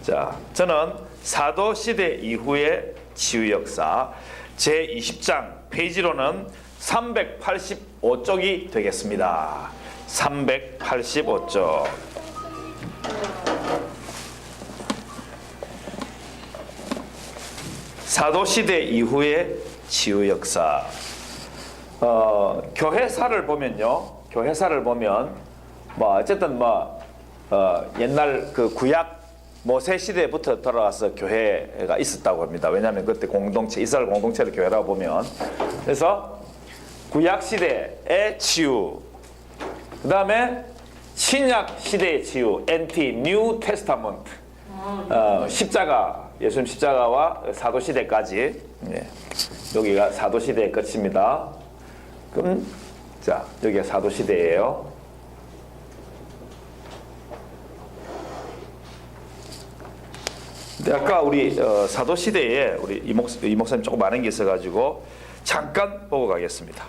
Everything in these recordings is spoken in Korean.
자, 저는 사도 시대 이후의 치유 역사 제20장 페이지로는 385쪽이 되겠습니다. 385쪽. 사도 시대 이후의 치유 역사. 교회사를 보면요. 교회사를 보면 어쨌든 옛날 그 구약 모세 시대부터 돌아와서 교회가 있었다고 합니다. 왜냐하면 그때 공동체, 이스라엘 공동체를 교회라고 보면. 그래서 구약 시대의 치유, 그 다음에 신약 시대의 치유, NT, New Testament, 십자가, 예수님 십자가와 사도 시대까지. 여기가 사도 시대의 끝입니다. 그럼 자, 여기가 사도 시대예요. 근데 아까 우리 사도 시대에 우리 이 목사님 조금 많은 게 있어가지고 잠깐 보고 가겠습니다.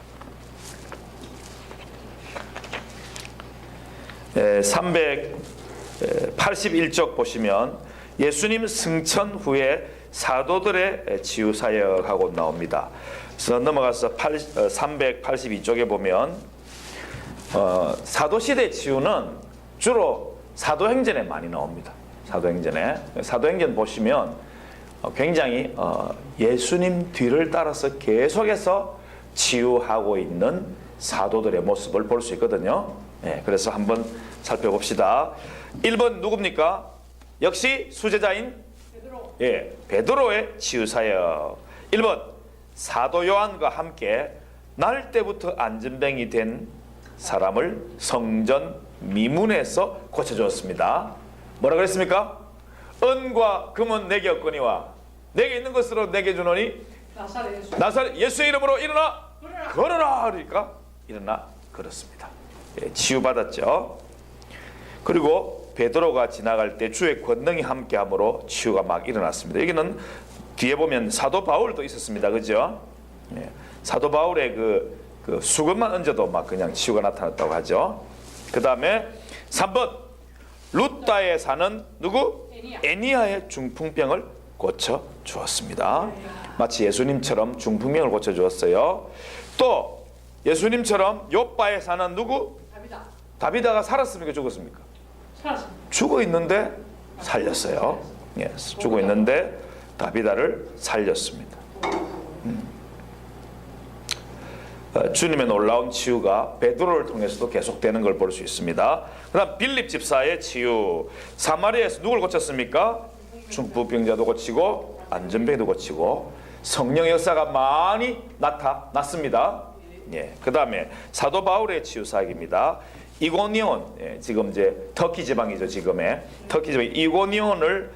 381쪽 보시면 예수님 승천 후에 사도들의 치유 사역하고 나옵니다. 그래서 넘어가서 382쪽에 보면 사도시대 치유는 주로 사도행전에 많이 나옵니다. 사도행전 보시면 굉장히 예수님 뒤를 따라서 계속해서 치유하고 있는 사도들의 모습을 볼 수 있거든요. 그래서 한번 살펴봅시다. 1번 누굽니까? 역시 수제자인 베드로의 치유사역. 1번 사도 요한과 함께 날 때부터 안전병이 된 사람을 성전 미문에서 고쳐주었습니다. 뭐라 그랬습니까? 은과 금은 내게 없거니와 내게 있는 것으로 내게 주노니 나사렛 예수의 이름으로 일어나 걸어라. 그러니까 일어나 걸었습니다. 치유받았죠. 그리고 베드로가 지나갈 때 주의 권능이 함께함으로 치유가 막 일어났습니다. 여기는 뒤에 보면 사도 바울도 있었습니다. 그죠? 사도 바울의 그 수건만 얹어도 막 그냥 치유가 나타났다고 하죠. 그 다음에 3번 루다에 사는 누구? 애니야의 중풍병을 고쳐 주었습니다. 마치 예수님처럼 중풍병을 고쳐 주었어요. 또 예수님처럼 욥바에 사는 누구? 다비다가 살았습니까? 죽었습니까? 죽어 있는데 살렸어요. 죽어 있는데 다비다를 살렸습니다. 주님의 놀라운 치유가 베드로를 통해서도 계속되는 걸 볼 수 있습니다. 그 다음 빌립 집사의 치유. 사마리아에서 누굴 고쳤습니까? 중풍병자도 고치고 안전병도 고치고 성령 역사가 많이 나타났습니다. 그 다음에 사도 바울의 치유 사역입니다. 이고니온, 지금 이제 터키 지방이죠. 지금의 터키 지방 이고니온을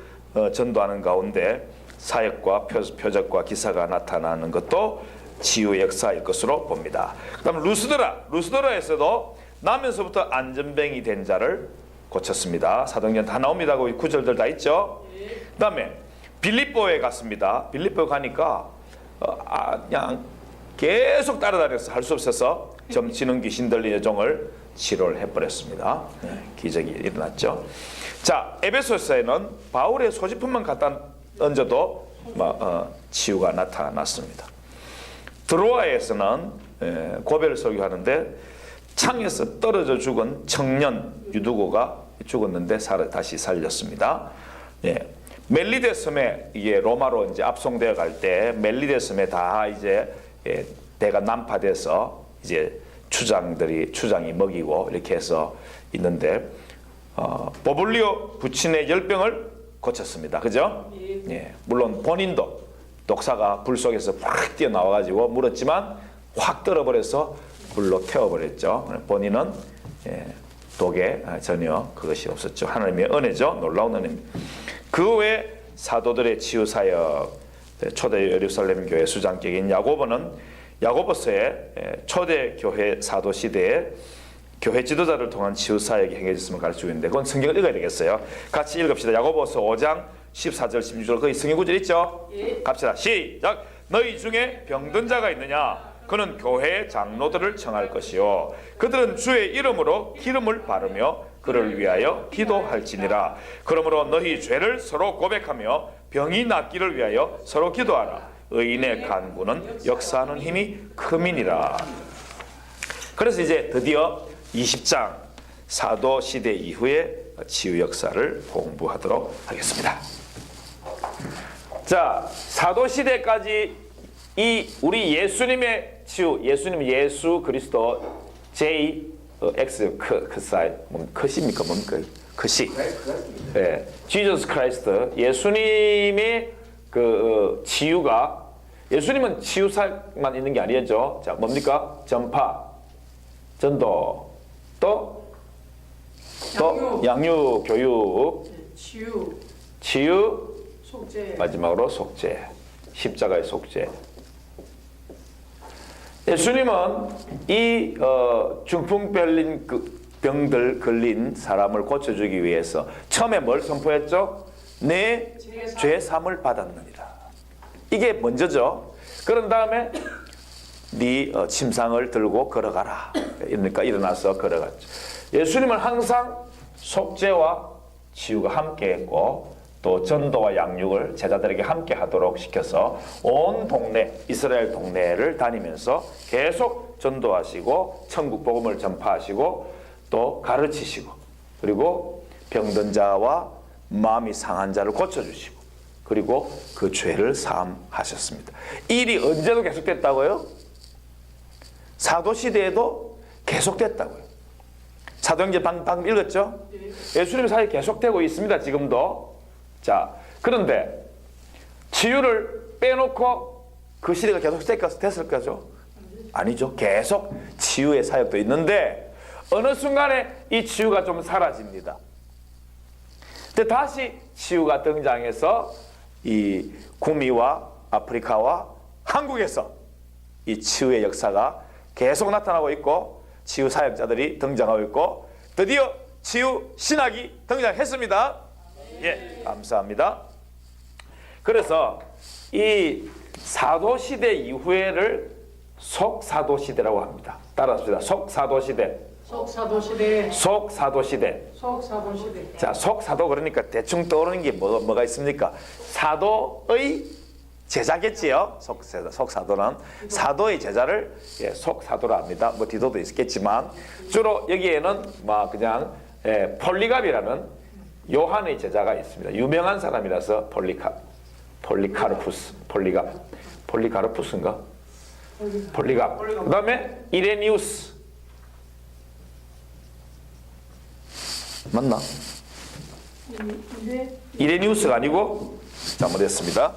전도하는 가운데 사역과 표적과 기사가 나타나는 것도 치유 역사일 것으로 봅니다. 그 다음 루스드라에서도 나면서부터 안전병이 된 자를 고쳤습니다. 사도행전 다 나옵니다. 거기 구절들 다 있죠. 그 다음에 빌립보에 갔습니다. 빌립보에 가니까 그냥 계속 따라다녀서 할 수 없어서 점치는 귀신 들린 여종을 치료를 해버렸습니다. 기적이 일어났죠. 자, 에베소서에는 바울의 소지품만 갖다 얹어도 치유가 나타났습니다. 드로아에서는 고배를 설교하는데 창에서 떨어져 죽은 청년 유두고가 죽었는데 다시 살렸습니다. 멜리데 섬에 이게 로마로 이제 압송되어 갈 때 멜리데 섬에 다 이제 대가 난파돼서 이제 추장이 먹이고 이렇게 해서 있는데 보블리오 부친의 열병을 고쳤습니다. 그죠? 물론 본인도 독사가 불 속에서 확 뛰어나와가지고 물었지만 확 떨어버려서 불로 태워버렸죠. 본인은 독에 전혀 그것이 없었죠. 하나님의 은혜죠. 놀라운 은혜입니다. 그 외 사도들의 치유사역, 초대 예루살렘 교회 수장격인 야고보는 야고보서에 초대 교회 사도 시대에 교회 지도자를 통한 치유사역이 행해졌음을 가르치고 있는데 그건 성경을 읽어야 되겠어요. 같이 읽읍시다. 야고보서 5장 14절 16절 거기 성경 구절 있죠? 갑시다. 시작. 너희 중에 병든 자가 있느냐? 그는 교회의 장로들을 청할 것이요 그들은 주의 이름으로 기름을 바르며 그를 위하여 기도할지니라. 그러므로 너희 죄를 서로 고백하며 병이 낫기를 위하여 서로 기도하라. 의인의 간구는 역사하는 힘이 큼이니라. 그래서 이제 드디어 20장 사도 시대 이후의 치유 역사를 공부하도록 하겠습니다. 자, 사도 시대까지 이 우리 예수님의 치유, 예수 그리스도 X 사이 크십니까 뭡니까 크시? 네, Jesus Christ 예수님의 그 치유가 예수님은 치유사만 있는 게 아니죠. 자, 뭡니까? 전파, 전도, 또 양육, 교육, 치유, 속죄. 마지막으로 속죄, 십자가의 속죄. 예수님은 이 중풍병들 걸린 사람을 고쳐주기 위해서 처음에 뭘 선포했죠? 내 죄 사함을 받았느니라. 이게 먼저죠. 그런 다음에 네 침상을 들고 걸어가라. 그러니까 일어나서 걸어갔죠. 예수님은 항상 속죄와 치유가 함께했고 또 전도와 양육을 제자들에게 함께 하도록 시켜서 온 동네, 이스라엘 동네를 다니면서 계속 전도하시고 천국 복음을 전파하시고 또 가르치시고 그리고 병든 자와 마음이 상한 자를 고쳐주시고 그리고 그 죄를 사함하셨습니다. 이 일이 언제도 계속됐다고요? 사도시대에도 계속됐다고요. 사도행전 방금 읽었죠? 예수님 사이 계속되고 있습니다. 지금도. 자, 그런데 치유를 빼놓고 그 시대가 계속 됐을까죠? 아니죠. 계속 치유의 사역도 있는데 어느 순간에 이 치유가 좀 사라집니다. 근데 다시 치유가 등장해서 이 구미와 아프리카와 한국에서 이 치유의 역사가 계속 나타나고 있고 치유 사역자들이 등장하고 있고 드디어 치유 신학이 등장했습니다. 예, 감사합니다. 그래서 이 사도시대 이후에를 속사도시대라고 합니다. 따라합시다. 속사도시대. 속사도시대. 속사도시대. 속사도시대. 자, 속사도 그러니까 대충 떠오르는 게 뭐가 있습니까? 사도의 제자겠지요. 속사도는 사도의 제자를 속사도라 합니다. 뭐 디도도 있겠지만 주로 여기에는 그냥 폴리갑이라는 요한의 제자가 있습니다. 유명한 사람이라서 폴리카르푸스인가? 폴리갑. 그 다음에 이레니우스. 맞나? 이레니우스가 아니고 잘못했습니다.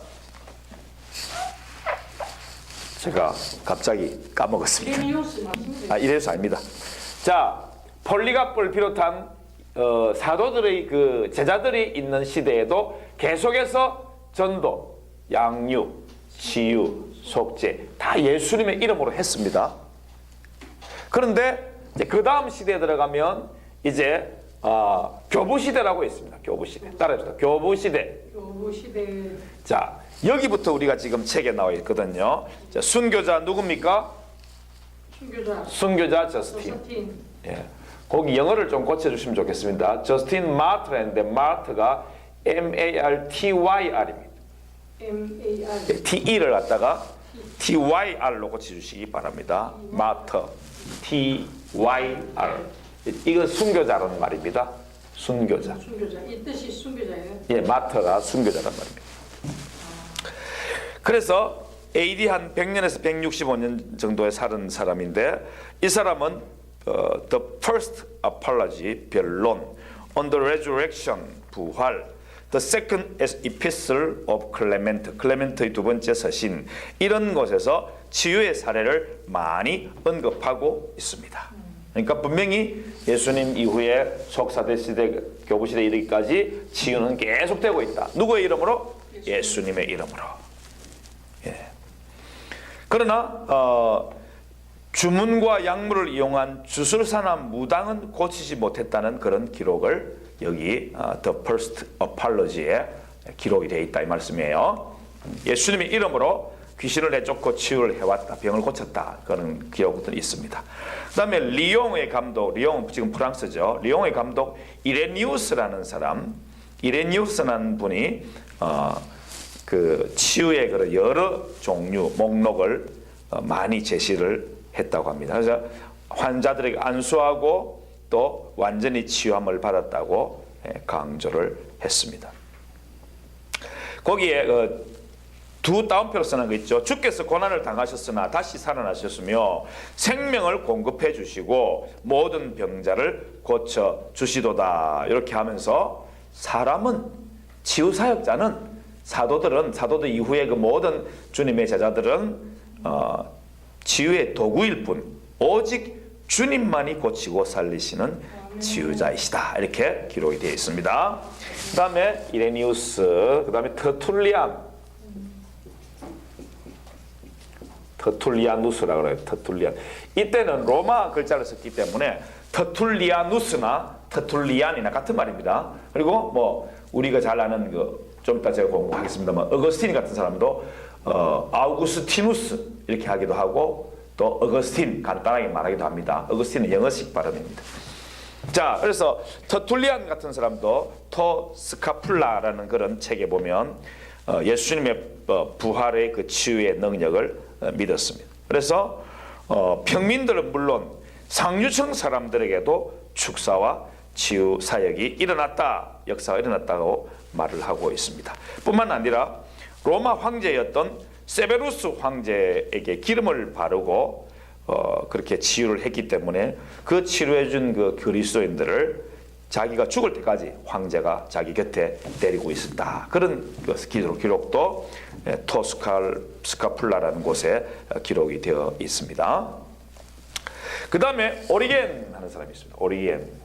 제가 갑자기 까먹었습니다. 이레니우스 아닙니다. 자, 폴리갑을 비롯한 사도들의 그 제자들이 있는 시대에도 계속해서 전도, 양육, 치유, 속죄 다 예수님의 이름으로 했습니다. 그런데 그 다음 시대에 들어가면 이제 교부 시대라고 있습니다. 교부 시대. 따라해주세요. 교부 시대. 교부 시대. 자, 여기부터 우리가 지금 책에 나와 있거든요. 자, 순교자 누굽니까? 순교자 저스틴. 예. 거기 영어를 좀 고쳐주시면 좋겠습니다. 저스틴 마트인데 마트가 M-A-R-T-Y-R입니다. M-A-R. T-E를 갖다가 T-Y-R로 고쳐주시기 바랍니다. 마트 T-Y-R. 이건 순교자라는 말입니다. 순교자. 순교자. 이 뜻이 순교자예요? 예, 마트가 순교자란 말입니다. 그래서 AD 한 100년에서 165년 정도에 살은 사람인데 이 사람은 The First Apology 변론 on the Resurrection 부활 The Second Epistle of Clement 클레멘트의 두 번째 서신 이런 곳에서 치유의 사례를 많이 언급하고 있습니다. 그러니까 분명히 예수님 이후에 속사대 시대, 교부 시대 이르기까지 치유는 계속되고 있다. 누구의 이름으로? 예수님의 이름으로. 예. 그러나 주문과 약물을 이용한 주술사나 무당은 고치지 못했다는 그런 기록을 여기 The First Apology에 기록이 되어 있다 이 말씀이에요. 예수님의 이름으로 귀신을 내쫓고 치유를 해왔다. 병을 고쳤다. 그런 기록들이 있습니다. 그 다음에 리옹의 감독, 리옹 지금 프랑스죠. 리옹의 감독 이레니우스라는 사람, 이레니우스라는 분이 그 치유의 그런 여러 종류 목록을 많이 제시를 했다고 합니다. 그래서 환자들에게 안수하고 또 완전히 치유함을 받았다고 강조를 했습니다. 거기에 두 따옴표로 쓰는 거 있죠. 주께서 고난을 당하셨으나 다시 살아나셨으며 생명을 공급해 주시고 모든 병자를 고쳐 주시도다. 이렇게 하면서 사람은 치유 사역자는 사도들 이후에 그 모든 주님의 제자들은 치유의 도구일 뿐 오직 주님만이 고치고 살리시는 치유자이시다. 이렇게 기록이 되어 있습니다. 그 다음에 이레니우스, 그 다음에 터툴리아누스라고 그래요. 터툴리안. 이때는 로마 글자를 썼기 때문에 터툴리아누스나 터툴리안이나 같은 말입니다. 그리고 뭐 우리가 잘 아는 좀 이따 제가 공부하겠습니다만 어거스틴 같은 사람도 아우구스티누스 이렇게 하기도 하고 또 어거스틴 간단하게 말하기도 합니다. 어거스틴은 영어식 발음입니다. 자, 그래서 터툴리안 같은 사람도 토스카플라라는 그런 책에 보면 예수님의 부활의 그 치유의 능력을 믿었습니다. 그래서 평민들은 물론 상류층 사람들에게도 축사와 치유 사역이 일어났다, 역사가 일어났다고 말을 하고 있습니다. 뿐만 아니라 로마 황제였던 세베루스 황제에게 기름을 바르고 그렇게 치유를 했기 때문에 그 치료해준 그 그리스도인들을 자기가 죽을 때까지 황제가 자기 곁에 데리고 있었다. 그런 기록도 토스카플라라는 곳에 기록이 되어 있습니다. 그 다음에 오리겐 하는 사람이 있습니다. 오리겐.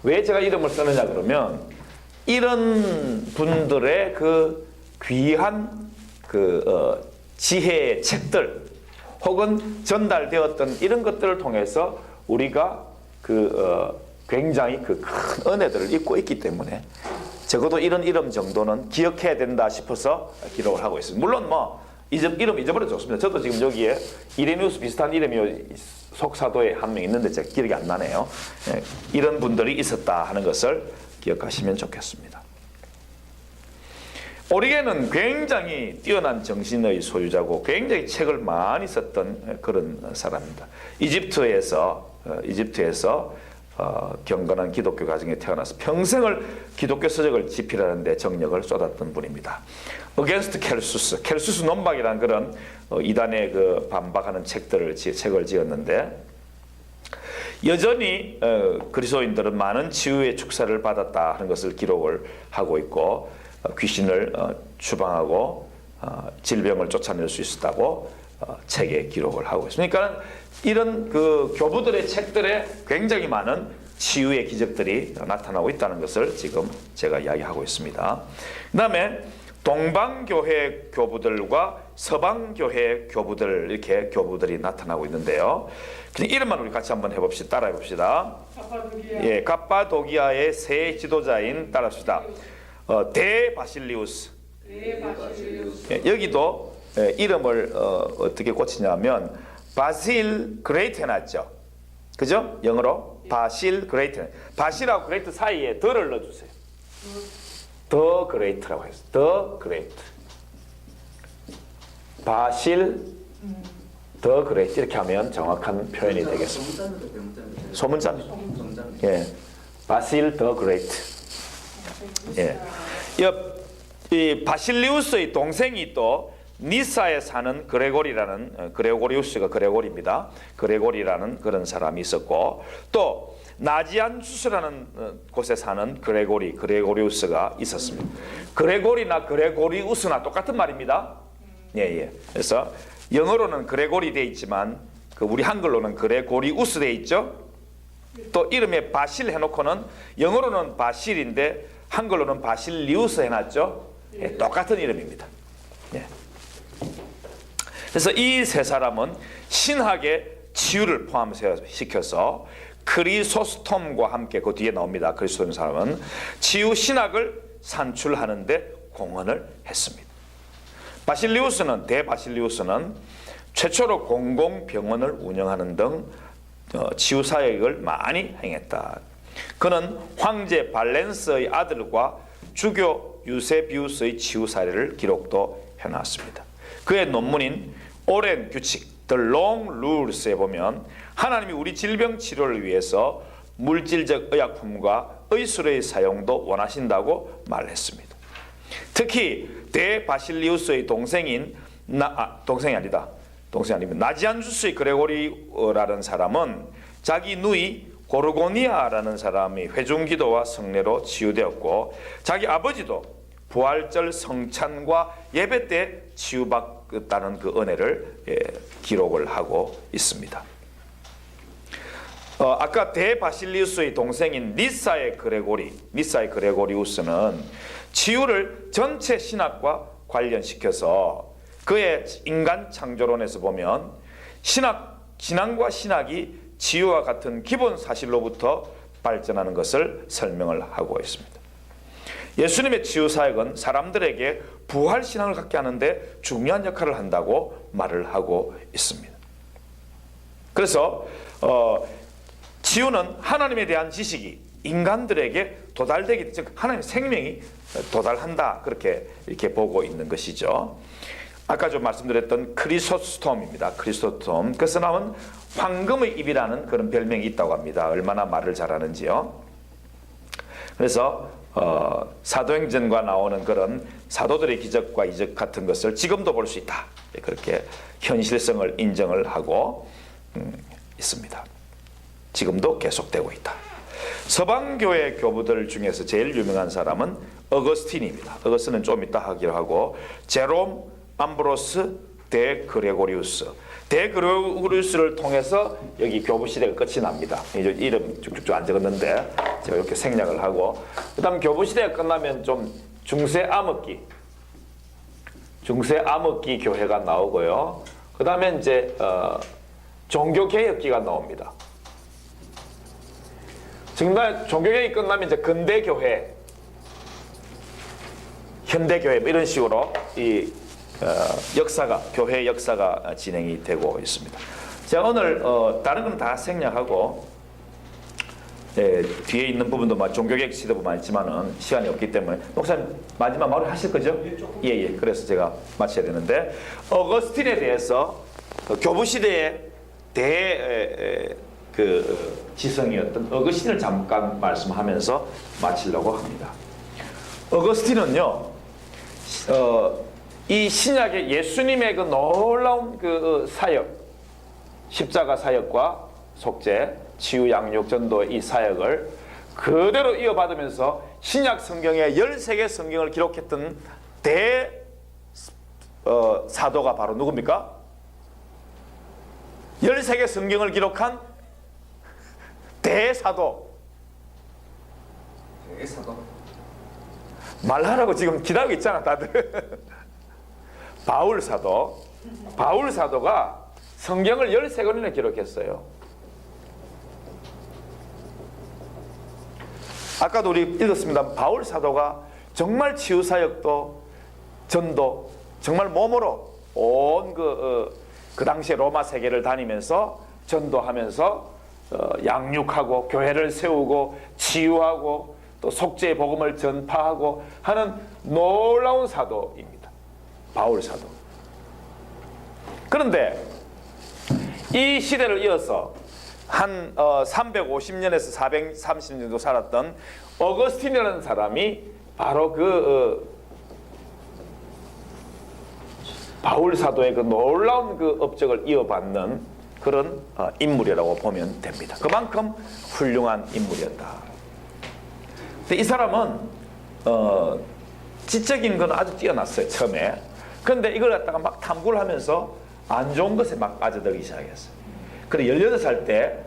왜 제가 이름을 쓰느냐 그러면 이런 분들의 그 귀한 그 지혜의 책들 혹은 전달되었던 이런 것들을 통해서 우리가 굉장히 그 큰 은혜들을 입고 있기 때문에 적어도 이런 이름 정도는 기억해야 된다 싶어서 기록을 하고 있습니다. 물론 뭐 이름 잊어버려도 좋습니다. 저도 지금 여기에 이레니우스 비슷한 이름이 속사도에 한 명 있는데 제가 기억이 안 나네요. 이런 분들이 있었다 하는 것을 기억하시면 좋겠습니다. 오리겐은 굉장히 뛰어난 정신의 소유자고 굉장히 책을 많이 썼던 그런 사람입니다. 이집트에서 경건한 기독교 가정에 태어나서 평생을 기독교 서적을 집필하는 데 정력을 쏟았던 분입니다. 어게인스트 켈수스 논박이라는 그런 이단에 그 반박하는 책을 지었는데 여전히 그리스도인들은 많은 치유의 축사를 받았다 하는 것을 기록을 하고 있고 귀신을 추방하고 질병을 쫓아낼 수 있었다고 책에 기록을 하고 있습니다. 그러니까 이런 그 교부들의 책들에 굉장히 많은 치유의 기적들이 나타나고 있다는 것을 지금 제가 이야기하고 있습니다. 그 다음에 동방교회 교부들과 서방교회 교부들 이렇게 교부들이 나타나고 있는데요. 그냥 이름만 우리 같이 한번 해봅시다. 따라해 봅시다. 예, 갑바도기아의 새 지도자인 따라합시다. 대바실리우스. 예, 여기도 이름을 어떻게 고치냐면 바실 그레이트 해놨죠. 그죠? 영어로 바실 그레이트. 바실하고 그레이트 사이에 더를 넣어주세요. 더 그레이트라고 했어요. 더 그레이트. 바실 더 그레이트 이렇게 하면 정확한 표현이 되겠습니다. 소문자입니다. 예, 바실 더 그레이트. 예, 이 바실리우스의 동생이 또 니사에 사는 그레고리우스가 그레고리입니다. 그레고리라는 그런 사람이 있었고 또 나지안주스라는 곳에 사는 그레고리우스가 있었습니다. 그레고리나 그레고리우스나 똑같은 말입니다. 예. 그래서 영어로는 그레고리 돼 있지만 우리 한글로는 그레고리우스 돼 있죠. 또 이름에 바실 해놓고는 영어로는 바실인데 한글로는 바실리우스 해놨죠. 예, 똑같은 이름입니다. 예. 그래서 이 세 사람은 신학의 치유를 포함시켜서 크리소스톰과 함께 그 뒤에 나옵니다. 그리스도인 사람은 치유 신학을 산출하는 데 공헌을 했습니다. 대바실리우스는 최초로 공공병원을 운영하는 등 치유사역을 많이 행했다. 그는 황제 발렌스의 아들과 주교 유세비우스의 치유 사례를 기록도 해놨습니다. 그의 논문인 오랜 규칙 The Long Rules에 보면 하나님이 우리 질병 치료를 위해서 물질적 의약품과 의술의 사용도 원하신다고 말했습니다. 특히 대바실리우스의 동생이 아니면 나지안주스의 그레고리라는 사람은 자기 누이 고르고니아라는 사람이 회중기도와 성례로 치유되었고 자기 아버지도 부활절 성찬과 예배 때 치유받았다는 그 은혜를 기록을 하고 있습니다. 아까 대바실리우스의 동생인 니사의 그레고리우스는 치유를 전체 신학과 관련시켜서 그의 인간 창조론에서 보면 신앙과 신학이 치유와 같은 기본 사실로부터 발전하는 것을 설명을 하고 있습니다. 예수님의 치유 사역은 사람들에게 부활 신앙을 갖게 하는데 중요한 역할을 한다고 말을 하고 있습니다. 그래서 치유는 하나님에 대한 지식이 인간들에게 도달되기, 즉 하나님의 생명이 도달한다, 이렇게 보고 있는 것이죠. 아까 좀 말씀드렸던 크리소스톰입니다. 크리소스톰. 그래서 나온 황금의 입이라는 그런 별명이 있다고 합니다. 얼마나 말을 잘하는지요. 그래서 사도행전과 나오는 그런 사도들의 기적과 이적 같은 것을 지금도 볼 수 있다. 그렇게 현실성을 인정을 하고 있습니다. 지금도 계속되고 있다. 서방교회 교부들 중에서 제일 유명한 사람은 어거스틴입니다. 어거스틴은 좀 이따 하기로 하고 제롬 암브로스 데그레고리우스를 통해서 여기 교부 시대가 끝이 납니다. 이름 쭉쭉쭉 안 적었는데 제가 이렇게 생략을 하고, 그다음 교부 시대가 끝나면 좀 중세 암흑기 교회가 나오고요. 그다음에 이제 종교 개혁기가 나옵니다. 정말 종교 개혁이 끝나면 이제 근대 교회, 현대 교회 이런 식으로 이 교회 역사가 진행이 되고 있습니다. 제가 오늘 다른 건 다 생략하고 뒤에 있는 부분도 종교개혁 시대 부분 있지만은 시간이 없기 때문에 목사님 마지막 말을 하실 거죠? 예. 그래서 제가 마쳐야 되는데 어거스틴에 대해서 교부 시대의 지성이었던 어거스틴을 잠깐 말씀하면서 마치려고 합니다. 어거스틴은요, 이 신약의 예수님의 그 놀라운 그 사역, 십자가 사역과 속죄, 치유, 양육, 전도의 이 사역을 그대로 이어받으면서 신약 성경의 13개 성경을 기록했던 사도가 바로 누굽니까? 13개 성경을 기록한 대사도. 말하라고 지금 기다리고 있잖아 다들. 바울 사도가 성경을 13권이나 기록했어요. 아까도 우리 읽었습니다. 바울 사도가 정말 치유 사역도 전도 정말 몸으로 온 그 당시에 로마 세계를 다니면서 전도하면서 양육하고 교회를 세우고 치유하고 또 속죄의 복음을 전파하고 하는 놀라운 사도입니다. 바울 사도. 그런데 이 시대를 이어서 한 350년에서 430년 정도 살았던 어거스틴이라는 사람이 바로 바울 사도의 그 놀라운 그 업적을 이어받는 그런 인물이라고 보면 됩니다. 그만큼 훌륭한 인물이었다. 근데 이 사람은 지적인 건 아주 뛰어났어요, 처음에. 그런데 이걸 갖다가 막 탐구를 하면서 안 좋은 것에 막 빠져들기 시작했어요. 그래 18살 때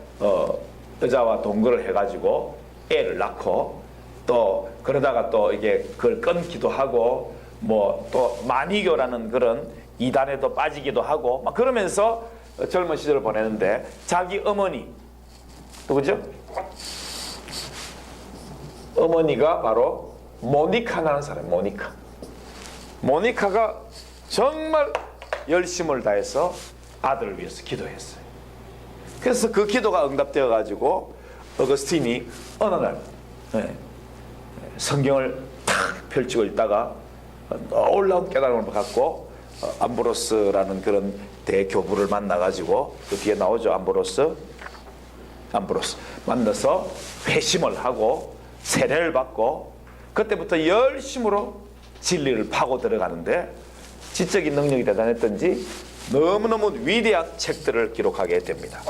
여자와 동거를 해가지고 애를 낳고 또 그러다가 또 이게 그걸 끊기도 하고 뭐 또 마니교라는 그런 이단에도 빠지기도 하고 막 그러면서 젊은 시절을 보내는데 자기 어머니 누구죠? 어머니가 바로 모니카라는 사람. 모니카가 정말 열심을 다해서 아들을 위해서 기도했어요. 그래서 그 기도가 응답되어 가지고 어거스틴이 어느 날 성경을 탁 펼치고 있다가 놀라운 깨달음을 갖고 암브로스라는 그런 대교부를 만나 가지고 그 뒤에 나오죠. 암브로스 만나서 회심을 하고 세례를 받고 그때부터 열심으로 진리를 파고 들어가는데 지적인 능력이 대단했던지 너무너무 위대한 책들을 기록하게 됩니다.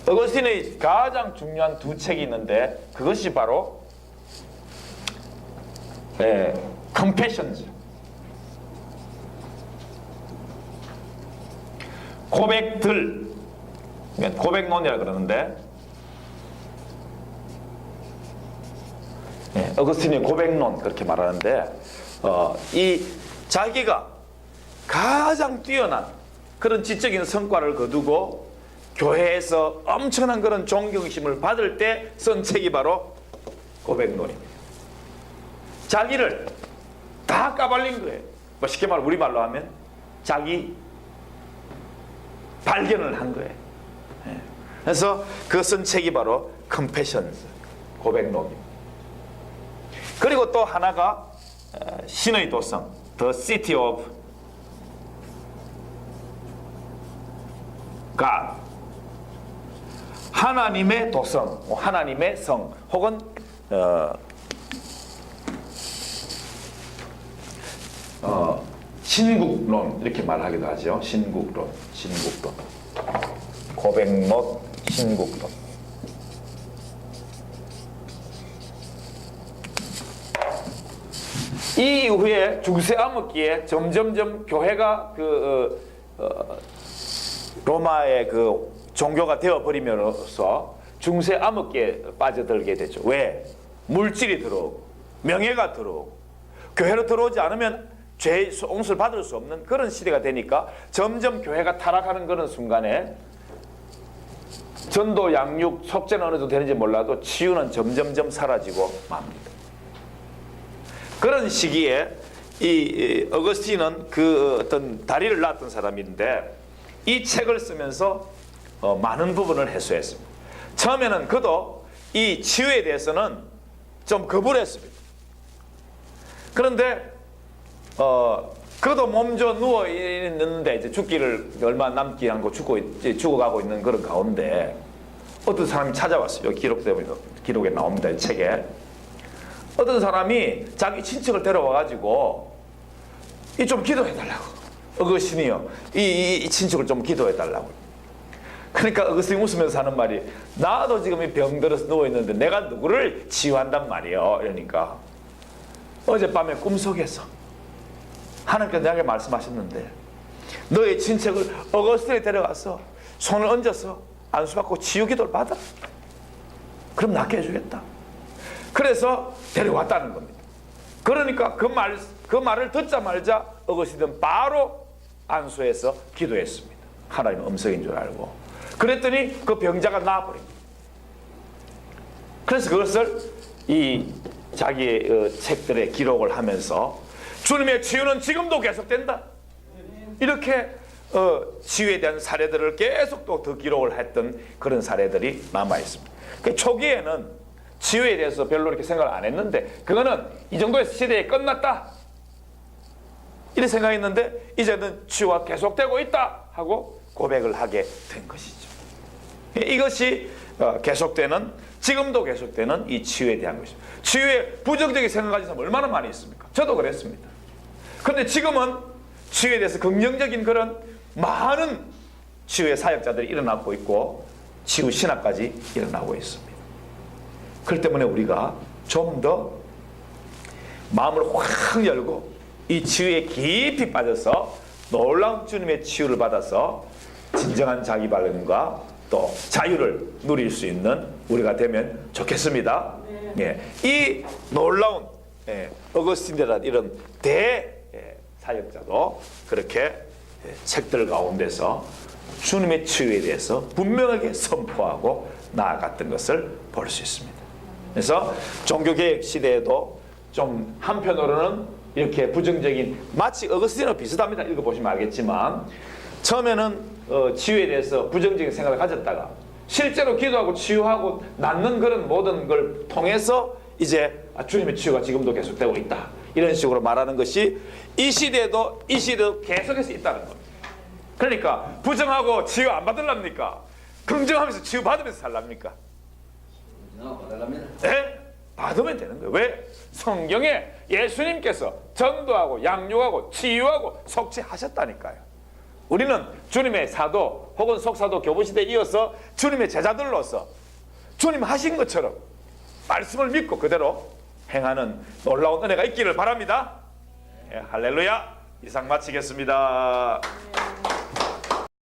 어거스틴의 가장 중요한 두 책이 있는데 그것이 바로 Confessions, 고백들, 고백론이라 그러는데 어거스틴의 고백론 그렇게 말하는데 이 자기가 가장 뛰어난 그런 지적인 성과를 거두고 교회에서 엄청난 그런 존경심을 받을 때 쓴 책이 바로 고백론입니다. 자기를 다 까발린 거예요. 뭐 쉽게 말해 우리말로 하면 자기 발견을 한 거예요. 그래서 그 쓴 책이 바로 Confessions, 고백론입니다. 그리고 또 하나가 신의 도성, The City of God, 하나님의 도성, 하나님의 성, 혹은 신국론 이렇게 말하기도 하죠. 신국론, 고백론, 신국론. 이 이후에 중세 암흑기에 점점점 교회가 로마의 그 종교가 되어버리면서 중세 암흑기에 빠져들게 되죠. 왜? 물질이 들어오고 명예가 들어오고 교회로 들어오지 않으면 죄의 용서를 받을 수 없는 그런 시대가 되니까 점점 교회가 타락하는 그런 순간에 전도, 양육, 속죄는 어느 정도 되는지 몰라도 치유는 점점점 사라지고 맙니다. 그런 시기에 이 어거스틴은 그 어떤 다리를 놨던 사람인데 이 책을 쓰면서 많은 부분을 해소했습니다. 처음에는 그도 이 치유에 대해서는 좀 거부를 했습니다. 그런데 그도 몸져 누워 있는데 이제 죽기를 얼마 남지 않고 죽어가고 있는 그런 가운데 어떤 사람이 찾아왔어요. 기록에 나옵니다. 이 책에. 어떤 사람이 자기 친척을 데려와가지고 이 좀 기도해달라고. 어거스틴이요. 이 친척을 좀 기도해달라고. 그러니까 어거스틴이 웃으면서 하는 말이 나도 지금 이 병들어서 누워있는데 내가 누구를 치유한단 말이에요. 이러니까 어젯밤에 꿈속에서 하나님께서 내게 말씀하셨는데 너의 친척을 어거스틴에 데려가서 손을 얹어서 안수받고 치유 기도를 받아. 그럼 낫게 해주겠다. 그래서 데려왔다는 겁니다. 그러니까 그 말을 듣자마자 어거스틴은 바로 안수해서 기도했습니다. 하나님의 음성인 줄 알고. 그랬더니 그 병자가 나아버립니다. 그래서 그것을 이 자기의 책들에 기록을 하면서 주님의 치유는 지금도 계속된다. 이렇게 치유에 대한 사례들을 계속 또 더 기록을 했던 그런 사례들이 남아 있습니다. 그 초기에는 치유에 대해서 별로 이렇게 생각을 안 했는데 그거는 이 정도의 시대에 끝났다 이렇게 생각했는데 이제는 치유가 계속되고 있다 하고 고백을 하게 된 것이죠. 이것이 계속되는, 지금도 계속되는 이 치유에 대한 것입니다. 치유에 부정적인 생각 가진 사람 얼마나 많이 있습니까? 저도 그랬습니다. 그런데 지금은 치유에 대해서 긍정적인 그런 많은 치유의 사역자들이 일어나고 있고 치유 신학까지 일어나고 있습니다. 그렇기 때문에 우리가 좀 더 마음을 확 열고 이 치유에 깊이 빠져서 놀라운 주님의 치유를 받아서 진정한 자기 발견과 또 자유를 누릴 수 있는 우리가 되면 좋겠습니다. 네. 이 놀라운 어거스틴이라는 이런 대사역자도 그렇게 책들 가운데서 주님의 치유에 대해서 분명하게 선포하고 나아갔던 것을 볼 수 있습니다. 그래서 종교개혁 시대에도 좀 한편으로는 이렇게 부정적인, 마치 어거스틴하고 비슷합니다. 읽어보시면 알겠지만 처음에는 치유에 대해서 부정적인 생각을 가졌다가 실제로 기도하고 치유하고 낫는 그런 모든 걸 통해서 이제 주님의 치유가 지금도 계속되고 있다, 이런 식으로 말하는 것이 이 시대도 계속해서 있다는 겁니다. 그러니까 부정하고 치유 안 받으랍니까? 긍정하면서 치유 받으면서 살랍니까? 네? 받으면 되는 거예요. 왜? 성경에 예수님께서 전도하고 양육하고 치유하고 속죄하셨다니까요. 우리는 주님의 사도 혹은 속사도 교부시대에 이어서 주님의 제자들로서 주님 하신 것처럼 말씀을 믿고 그대로 행하는 놀라운 은혜가 있기를 바랍니다. 예, 할렐루야. 이상 마치겠습니다.